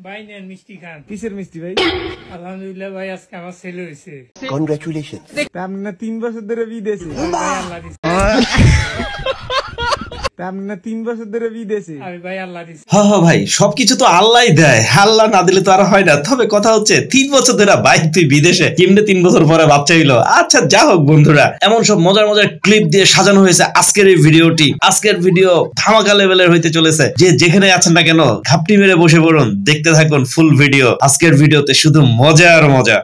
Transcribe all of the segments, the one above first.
ভাই নেন মিষ্টি খান। কিসের মিষ্টি ভাই? আলহামদুলিল্লাহ ভাই, আজকে আমার ছেলে হয়েছে। কনগ্রাচুলেশন। আপনারা 3 বছর ধরে বিদেশে? ভাই আল্লাহ দিছে। আপনারা 3 বছর ধরে বিদেশে? আমি ভাই আল্লাহ দিছে। হ্যাঁ ভাই, সবকিছু তো আল্লাহই দেয়, আল্লাহ না দিলে তো আর হয় না। তবে কথা হচ্ছে 3 বছর ধরে ভাই তুই বিদেশে কেমনে 3 বছর পরে বাচ্চা হইলো? আচ্ছা যা হোক বন্ধুরা, এমন সব মজার মজার ক্লিপ দিয়ে সাজানো হয়েছে আজকের এই ভিডিওটি। আজকের ভিডিও ধামাকা লেভেলের হইতে চলেছে। যে যেখানে আছেন না কেন ঘাপটি মেরে বসে পড়ুন, দেখতে থাকুন ফুল ভিডিও। আজকের ভিডিওতে শুধু মজা আর মজা।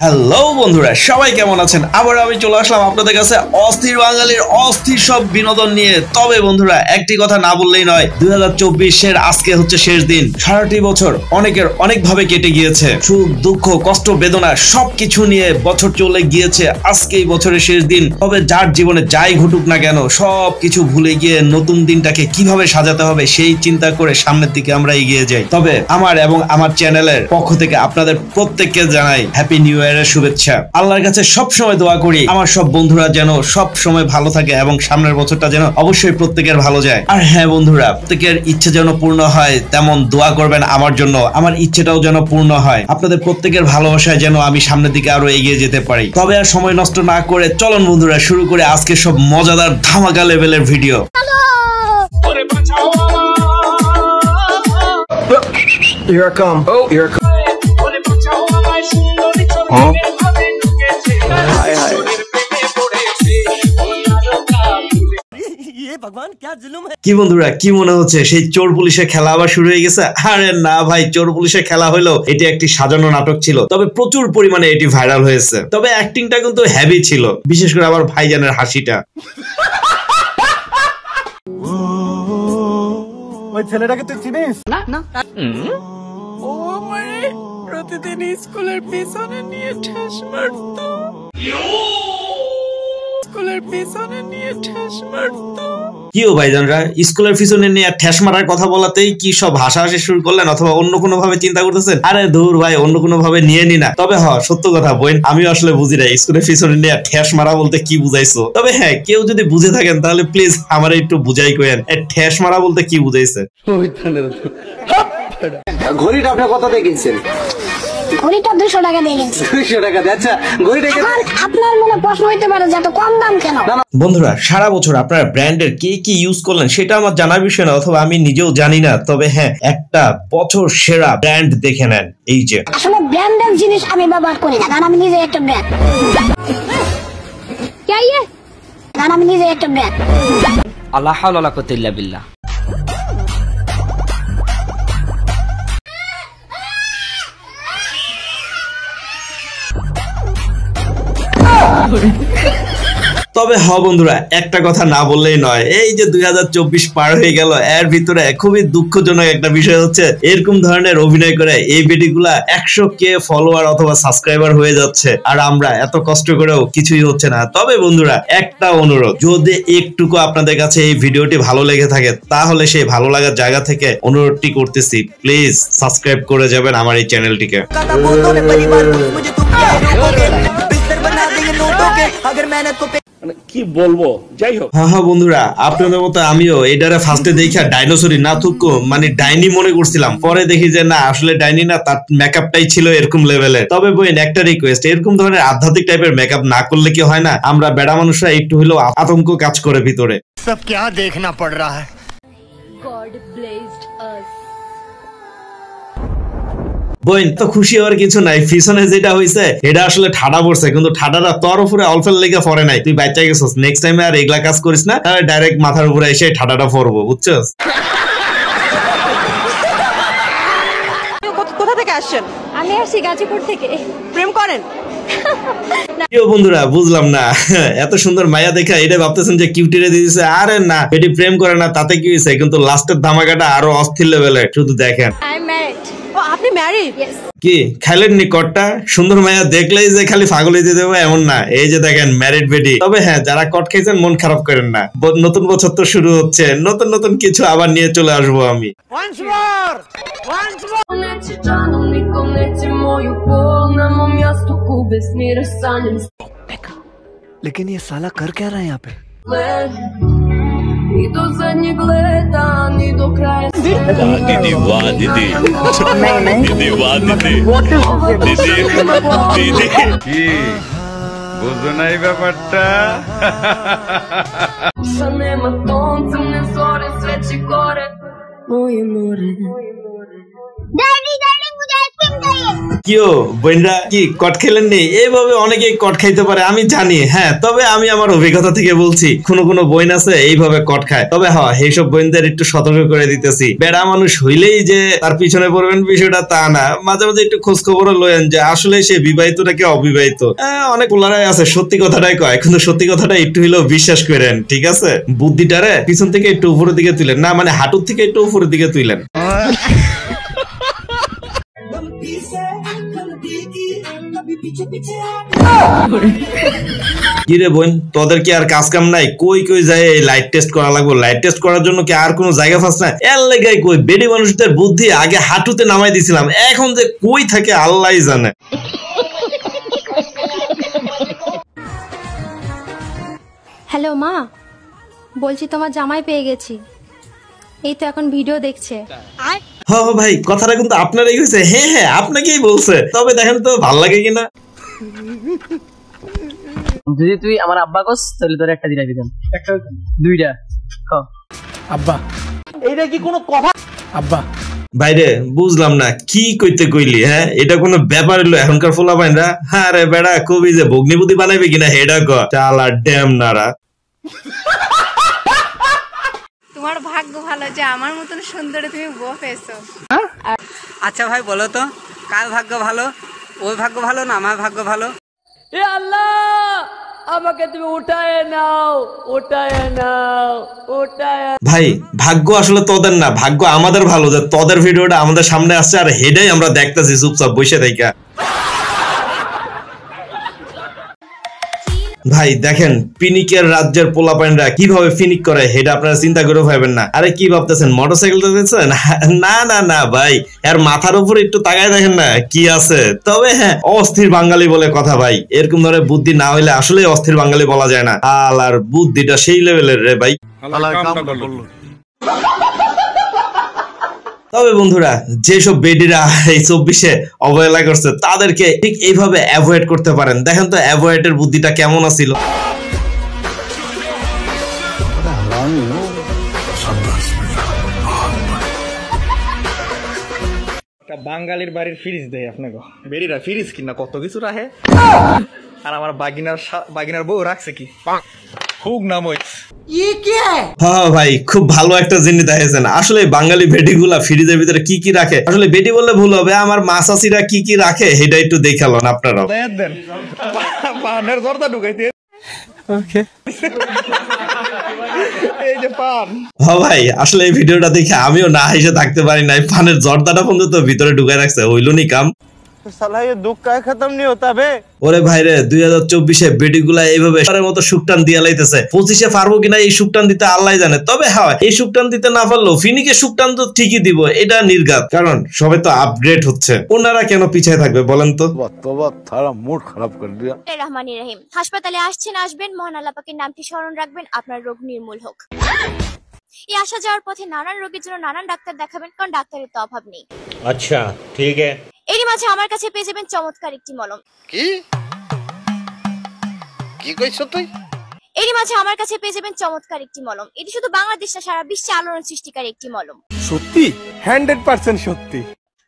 হ্যালো বন্ধুরা, সবাই কেমন আছেন? আবার আমি চলে আসলাম আপনাদের কাছে অস্থির বাঙালির অস্থির সব বিনোদন নিয়ে। তবে বন্ধুরা, একটি কথা না বললেই নয়, 2024-এর আজকে হচ্ছে শেষ দিন। সারাটি বছর অনেকের অনেক ভাবে কেটে গিয়েছে, সুখ দুঃখ কষ্ট বেদনা সবকিছু নিয়ে বছর চলে গিয়েছে। আজকেই বছরের শেষ দিন। তবে যার জীবনে যাই ঘটুক না কেন, সবকিছু ভুলে গিয়ে নতুন দিনটাকে কিভাবে সাজাতে হবে সেই চিন্তা করে সামনের দিকে আমরা এগিয়ে যাই। তবে আমার এবং আমার চ্যানেলের পক্ষ থেকে আপনাদের প্রত্যেককে জানাই হ্যাপি নিউ ইয়ার এর শুভেচ্ছা। আল্লাহর কাছে সব সময় দোয়া করি আমার সব বন্ধুরা যেন সব সময় ভালো থাকে এবং সামনের বছরটা যেন অবশ্যই প্রত্যেকের ভালো যায়। আর হ্যাঁ বন্ধুরা, প্রত্যেকের ইচ্ছে যেন পূর্ণ হয় তেমন দোয়া করবেন আমার জন্য। আমার ইচ্ছেটাও যেন পূর্ণ হয়। আপনাদের প্রত্যেকের ভালোবাসায় যেন আমি সামনের দিকে আরো এগিয়ে যেতে পারি। তবে আর সময় নষ্ট না করে চলুন বন্ধুরা শুরু করে আজকে সব মজাদার ধামাকা লেভেলের video. Here I come. Oh, here I come. Huh? Hi, hi. কি বন্ধুরা, কি মনে হচ্ছে সেই চোর পুলিশের খেলা আবার শুরু হয়ে গেছে? আরে না ভাই, চোর পুলিশের খেলা হলো এটি একটি সাজানো নাটক ছিল। তবে প্রচুর পরিমাণে এটি ভাইরাল হয়েছে। তবে অ্যাক্টিংটা কিন্তু হেভি ছিল, বিশেষ করে আবার ভাইজানের হাসিটা। ওই ছেলেটাকে তুই চিনিস? না ও আমারে প্রতিদিন স্কুলের পিছনে নিয়ে ঠেস মারতো। স্কুলের পিছনে নিয়ে ঠেস মারতো। কি ও ভাইজানরা, স্কুলের পিছনে নিয়ে ঠেস মারার কথা বলাতেই কি সব হাসাহাসি শুরু করলেন, অথবা অন্য কোনো ভাবে চিন্তা করতেছেন? আরে দূর ভাই, অন্য কোনো ভাবে নিয়ে নি না। তবে সত্য কথা বোন, আমি আসলে বুঝি না স্কুলের পিছনে নিয়ে ঠেস মারা বলতে কি বুঝাইছো। তবে হ্যাঁ, কেউ যদি বুঝে থাকেন তাহলে প্লিজ আমার একটু বুঝাই করেন ঠেস মারা বলতে কি বুঝাইছে। ঘড়িটা আপনি কত দিয়ে কিনছেন? ঘড়িটা 200 টাকা দিয়ে কিনছি। 200 টাকা দিয়ে? আচ্ছা, ঘড়িটা এখন আপনার মনে প্রশ্ন হইতে পারে যে এত কম দাম কেন? বন্ধুরা, সারা বছর আপনারা ব্র্যান্ডের কি কি ইউজ করলেন সেটা আমার জানার বিষয় না, অথবা আমি নিজেও জানি না। তবে হ্যাঁ, একটা বছর সেরা ব্র্যান্ড দেখে নেন। এই যে আসলে ব্র্যান্ডের জিনিস আমি ব্যবহার করি না, কারণ আমি নিজে একটা ব্র্যান্ড। क्या ये? কারণ আমি নিজে একটা ব্র্যান্ড। আল্লাহ হাওলা ওয়ালা কুওয়াতা ইল্লা বিল্লাহ। তবে বন্ধুরা, একটা কথা না বললেই নয়, এই যে 2024 পার হয়ে গেল, এর ভিতরে খুবই দুঃখজনক একটা বিষয় হচ্ছে এরকম ধরনের অভিনয় করে এই ভিডিওগুলা 100K ফলোয়ার অথবা সাবস্ক্রাইবার হয়ে যাচ্ছে, আর আমরা এত কষ্ট করেও কিছুই হচ্ছে না। তবে বন্ধুরা, একটা অনুরোধ, যদি একটুকু আপনাদের কাছে এই ভিডিওটি ভালো লেগে থাকে তাহলে সেই ভালো লাগার জায়গা থেকে অনুরোধটি করতেছি, প্লিজ সাবস্ক্রাইব করে যাবেন আমার এই চ্যানেলটিকে। কি বলবো, যাই হোক। হ্যাঁ বন্ধুরা, আপনাদের মতো আমিও এটারে ফার্স্টে দেখে ডাইনোসরি না থুকো মানে ডাইনি মনে করছিলাম। পরে দেখি যে না, আসলে ডাইনি না, তার মেকআপটাই ছিল এরকম লেভেলের। তবে বোন, একটা রিকোয়েস্ট, এরকম ধরনের আধ্যাত্মিক টাইপের মেকআপ না করলে কি হয় না, আমরা বেড়া মানুষরা একটু হলেও আতঙ্ক কাজ করে ভিতরে। সব क्या देखना पड़ रहा है? God blessed us. বোন, তো খুশি হওয়ার কিছু নাই, পিছনে যেটা হয়েছে এটা আসলে ঠাডা পড়ছে, কিন্তু ঠাডাটা তোর উপরে অল্পের লেগে পড়ে নাই। তুই বাচ্চা গেছিস, নেক্সট টাইমে আর এগুলা কাজ করিস না, তাহলে ডাইরেক্ট মাথার উপরে এসে ঠাডাটা পড়বো, বুঝছস? কোথা থেকে আসছেন? আমি আসছি গাজীপুর থেকে। প্রেম করেন? বন্ধুরা, বুঝলাম না, এত সুন্দর মায়া দেখা এটা ভাবতেছেন যে কিউটিরে দিয়ে দিছে। আরে না, এটি প্রেম করে না, তাতে কি হয়েছে, কিন্তু লাস্টের ধামাকাটা আরো অস্থির লেভেলের, শুধু দেখেন। I am married. ও আপনি ম্যারিড? ইয়েস। কি খাইলেন নি কটটা? সুন্দর মায়া দেখলেই যে খালি পাগলই দিয়ে দেবো এমন না, এই যে দেখেন ম্যারিড বেডি। তবে হ্যাঁ, যারা কট খাইছেন মন খারাপ করেন না, নতুন বছর তো শুরু হচ্ছে, নতুন নতুন কিছু আবার নিয়ে চলে আসবো আমি। लेकिन ये साला कर क्या रहा है यहाँ पे? বুঝো না এই ব্যাপারটা? কিও বইনরা কি কট খেলেন নি? এইভাবে অনেকেই কট খাইতে পারে আমি জানি, হ্যাঁ, তবে আমি আমার অভিজ্ঞতা থেকে বলছি কোন কোন বইন আছে এইভাবে কট খায়। তবে হ্যাঁ, এইসব বইনদের একটু সতর্ক করে দিতেছি, বেড়া মানুষ হইলেই যে তার পিছনে পড়বেন বিষয়টা তা না। মাঝে মাঝে একটু খোঁজ খবরও লয়েন যে আসলে সে বিবাহিত নাকি অবিবাহিত। অনেক পোলারাই আছে সত্যি কথাটাই কয়, কিন্তু সত্যি কথাটা একটু হইলেও বিশ্বাস করেন, ঠিক আছে? বুদ্ধিটারে পিছন থেকে একটু উপরের দিকে তুলেন, না মানে হাঁটুর থেকে একটু উপরের দিকে তুলেন। কিরে বোন, তোদের কি আর কাজ কাম নাই? কই কই যায় এই লাইট টেস্ট করা লাগবে? লাইট টেস্ট করার জন্য কি আর কোনো জায়গা ফাঁস না? এর লেগাই কই বেডি মানুষদের বুদ্ধি আগে হাঁটুতে নামাই দিছিলাম, এখন যে কই থাকে আল্লাহই জানে। হ্যালো মা, বলছি তোমার জামাই পেয়ে গেছি, এই তো এখন ভিডিও দেখছে। হ্যাঁ ভাই, কথাটা কিন্তু আপনারই হয়েছে। হ্যাঁ হ্যাঁ, আপনাকেই বলছে। তবে দেখেন তো ভাল লাগে কিনা। যদি তুই আমার আব্বা কস তাহলে তোর একটা দিরাবি দেন, একটা দুইটা ক আব্বা। এইটা কি কোনো কথা? আব্বা বাইরে বুঝলাম না কি কইতে কইলি। হ্যাঁ, এটা কোনো ব্যাপার হলো এখনকার ফোলা পাইনরা? হ্যাঁ রে বেড়া, কবি যে ভগ্নিপতি বানাইবে কিনা হেডা ক চালা ড্যাম নারা। তোমার ভাগ্য ভালো যে আমার মতন সুন্দরী তুমি বউ পেয়েছো। আচ্ছা ভাই বলো তো, কার ভাগ্য ভালো? ওই ভাগ্য ভালো না আমার ভাগ্য ভালো? এ আল্লাহ, আমাকে তুমি উঠায় নাও, উঠায় নাও, উঠায়। ভাই ভাগ্য আসলে তোদের না, ভাগ্য আমাদের ভালো যে তোদের ভিডিওটা আমাদের সামনে আসছে আর হেডাই আমরা দেখতেছি চুপচাপ বসে থাইকা। ভাই দেখেন পিনিকের রাজ্যের পোলাপাইনরা কিভাবে ফিনিক করে, হেডা আপনারা চিন্তা করে ভাবেন না। আরে কি ভাবতেছেন মোটরসাইকেল দেখছেন? না না না ভাই, এর মাথার উপর একটু তাকায় দেখেন না কি আছে। তবে হ্যাঁ, অস্থির বাঙালি বলে কথা ভাই, এরকম ধরে বুদ্ধি না হইলে আসলে অস্থির বাঙালি বলা যায় না। আর বুদ্ধিটা সেই লেভেলের রে ভাই। তবে বন্ধুরা, যেসব বেডিরা এই 24-এ অবহেলা করছে তাদেরকে ঠিক এইভাবে অ্যাভয়েড করতে পারেন। দেখেন তো অ্যাভয়েডের বুদ্ধিটা কেমন আছিল। বাঙালির বাড়ির ফ্রিজ দেয় আপনাকে, বেরিরা ফ্রিজ কিনা কত কিছু রাখে। আর আমার বাগিনার বউ রাখছে কি খুব নাম হ্যাঁ ভাই, খুব ভালো একটা জিনিস দেখেছেন। আসলে বাঙালি বেডিগুলা ফ্রিজের ভিতরে কি কি রাখে, আসলে বেডি বললে ভুল হবে, আমার মাসাসিরা কি কি রাখে সেটা একটু দেখালেন আপনারাও। দেন পানের জর্দা ঢুকাইতে ওকে এই যে পান। হ্যাঁ ভাই, আসলে এই ভিডিওটা দেখে আমিও না হেসে থাকতে পারি নাই। পানের জর্দাটা পর্যন্ত ভিতরে ঢুকাই রাখছে, হইল নি কাম। সালা ये दुख का खत्म नहीं होता बे। ওরে ভাইরে, 2024-এ বেডিগুলা এইভাবে মতো সুকটান দিয়া লাইতেছে। 25-এ পারবো কিনা এই সুকটান দিতে আল্লাহ জানে। তবে হ্যাঁ, এই সুকটান দিতে না পারলেও ফিনিকে সুকটান তো ঠিকই দিব, এটা নির্ঘাত। কারণ সবাই তো আপগ্রেড হচ্ছে, ওনারা কেন পিছিয়ে থাকবে বলেন তো? মুড খারাপ করে দিয়া। রহমানির রহিম। হাসপাতালে আসছেন, আসবেন, মহান আল্লাহ পাকের নামটি স্মরণ রাখবেন, আপনার রোগ নির্মূল হোক। এই আসা যাওয়ার পথে নানান রোগের জন্য নানান ডাক্তার দেখাবেন, কারণ ডাক্তারের তো অভাব নেই। अच्छा ठीक है। এরই মাঝে আমার কাছে পেয়ে যাবেন চমৎকার একটি মলম। কি কি কইছ তুই? এরই মাঝে আমার কাছে পেয়ে যাবেন চমৎকার একটি মলম। এটি শুধু বাংলাদেশ না, সারা বিশ্বে আলোড়ন সৃষ্টিকারী একটি মলম। সত্যি 100% সত্যি।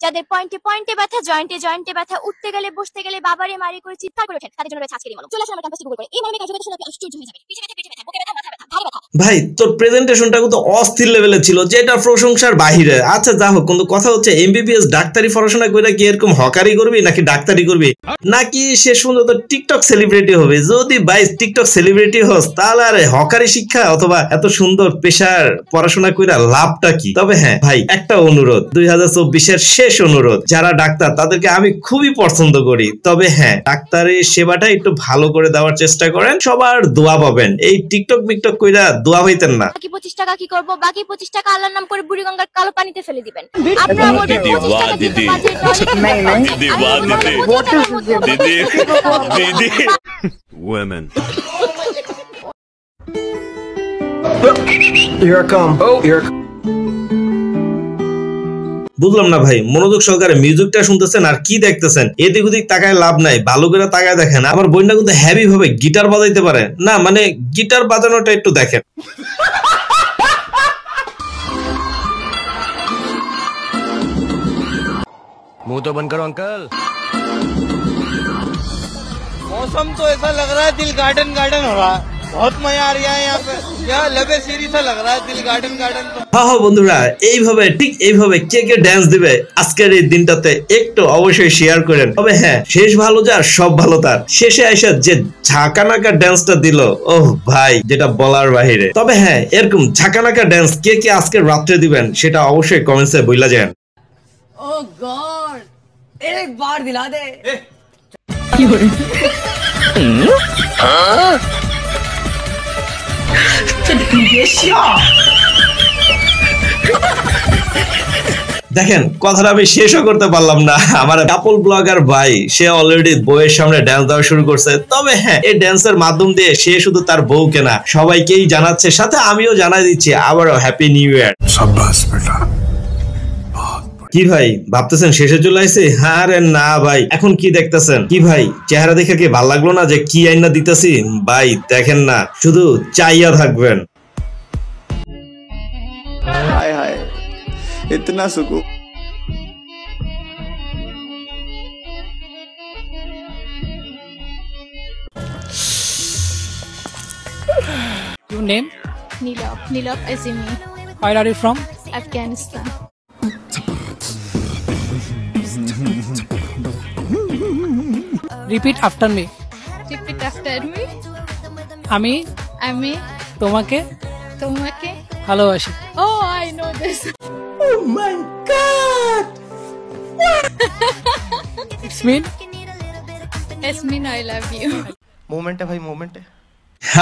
যাদের পয়েন্টে পয়েন্টে ব্যথা, জয়েন্টে জয়েন্টে ব্যথা, উঠতে গেলে বসতে গেলে বাবারে মারি করে চিৎকার করে ওঠেন, তাদের জন্য রয়েছে আজকের এই মলম। চলে আসুন আমার ক্যাম্পাসে গুগল করে। এই মলমের কার্যকারিতা শুনে আপনি আশ্চর্য হয়ে যাবেন। পিঠে ব্যথা, বুকে ব্যথা, মাথা ব্যথা, ভারী ব্যথা। ভাই তোর প্রেজেন্টেশনটা কিন্তু অস্থির লেভেলে ছিল, যেটা প্রশংসার বাহিরে। আচ্ছা যা হোক, কিন্তু কথা হচ্ছে এমবিবিএস ডাক্তারি পড়াশোনা করে কি এরকম হকারি করবি নাকি ডাক্তারি করবি, নাকি শেষ পর্যন্ত টিকটক সেলিব্রিটি হবে? যদি ভাই টিকটক সেলিব্রিটি হোস তাহলে আরে হকারি শিক্ষা অথবা এত সুন্দর পেশার পড়াশোনা কইরা লাভটা কি? তবে হ্যাঁ ভাই, একটা অনুরোধ, 2024-এর শেষ অনুরোধ, যারা ডাক্তার তাদেরকে আমি খুবই পছন্দ করি। তবে হ্যাঁ, ডাক্তারের সেবাটা একটু ভালো করে দেওয়ার চেষ্টা করেন, সবার দোয়া পাবেন। এই টিকটক মিকটক কইরা দোয়া হইতেন না। বাকি 25 টাকা কি করব? বাকি 25 টাকা আল্লাহর নাম করে বুড়িগঙ্গার কালো পানিতে ফেলে দিবেন। আপনারা বলবেন 25 টাকা দিতে বাজে দিদি women বুঝলাম না ভাই, মনোযোগ সহকারে মিউজিকটা শুনতেছেন আর কি দেখতেছেন? এদিক ওদিক তাকায় লাভ নাই, ভালো করে তাকায় দেখেন। আমার বোনটা কিন্তু হেভি ভাবে গিটার বাজাইতে পারে না, মানে গিটার বাজানোটা একটু দেখেন। मुंह तो बंद करो अंकल। मौसम तो ऐसा लग रहा है दिल गार्डन गार्डन हो रहा है, बहुत मजा आ रहा है यहाँ पे, यहाँ लबे सीरी सा लग रहा है दिल गार्डन गार्डन। হ্যাঁ বন্ধুরা, এইভাবে ঠিক এইভাবে কে কে ড্যান্স দিবে আজকের এই দিনটাতে একটু অবশ্যই শেয়ার করেন। তবে হ্যাঁ, শেষ ভালো যার সব ভালো তার। শেষে আইসা যে ঝাঁকানাকা ড্যান্সটা দিল, ওহ ভাই, যেটা বলার বাহিরে। তবে হ্যাঁ, এরকম ঝাঁকানাকা ড্যান্স কে কে আজকে রাত্রে দিবেন সেটা অবশ্যই কমেন্টসে বইলা যান। ও গড, एक बार दिला दे। দেখেন, কথাটা আমি শেষও করতে পারলাম না। আমার কাপল ব্লগার ভাই সে অলরেডি বউয়ের সামনে ড্যান্স দেওয়া শুরু করছে। তবে হ্যাঁ, এই ড্যান্সের মাধ্যম দিয়ে সে শুধু তার বউকে না, সবাইকেই জানাচ্ছে, সাথে আমিও জানাই দিচ্ছি আবারও হ্যাপি নিউ ইয়ার। কি ভাই ভাবতেছেন শেষে চলে আসছে? আরে না ভাই, এখন কি দেখতেছেন? কি ভাই, চেহারা দেখে কি ভাল লাগলো না যে কি আইনা দিতেছি? ভাই দেখেন না, শুধু চাইয়া থাকবেন। हाय हाय, इतना सुकून। Your name? Nilaf Azimi, Where are you from? Afghanistan. Repeat after me. Repeat after me. আমি আমি তোমাকে তোমাকে ভালোবাসি। Oh, I know this. It's mean It's mean I love you. Moment है भाई, मोमेंट है।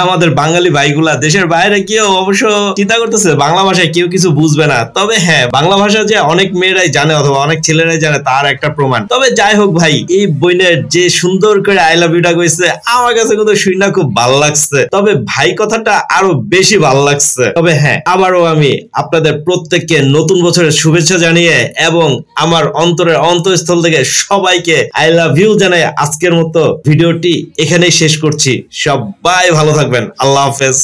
আমাদের বাঙালি ভাইগুলা দেশের বাইরে কেউ অবশ্য চিন্তা করতেছে বাংলা ভাষায় কেউ কিছু বুঝবে না। তবে হ্যাঁ, বাংলা ভাষা যে অনেক মেয়েরাই জানে অথবা অনেক ছেলেরাই জানে তার একটা প্রমাণ। তবে যাই হোক ভাই, এই বইনের যে সুন্দর করে আই লাভ ইউটা কইছে আমার কাছে কিন্তু শুনে খুব ভালো লাগছে। তবে ভাই কথাটা আরো বেশি ভালো লাগছে। তবে হ্যাঁ, আবারও আমি আপনাদের প্রত্যেককে নতুন বছরের শুভেচ্ছা জানিয়ে এবং আমার অন্তরের অন্তঃস্থল থেকে সবাইকে আই লাভ ইউ জানাই আজকের মতো ভিডিওটি এখানেই শেষ করছি। সবাই ভালো থাকবেন, আল্লাহ হাফেজ।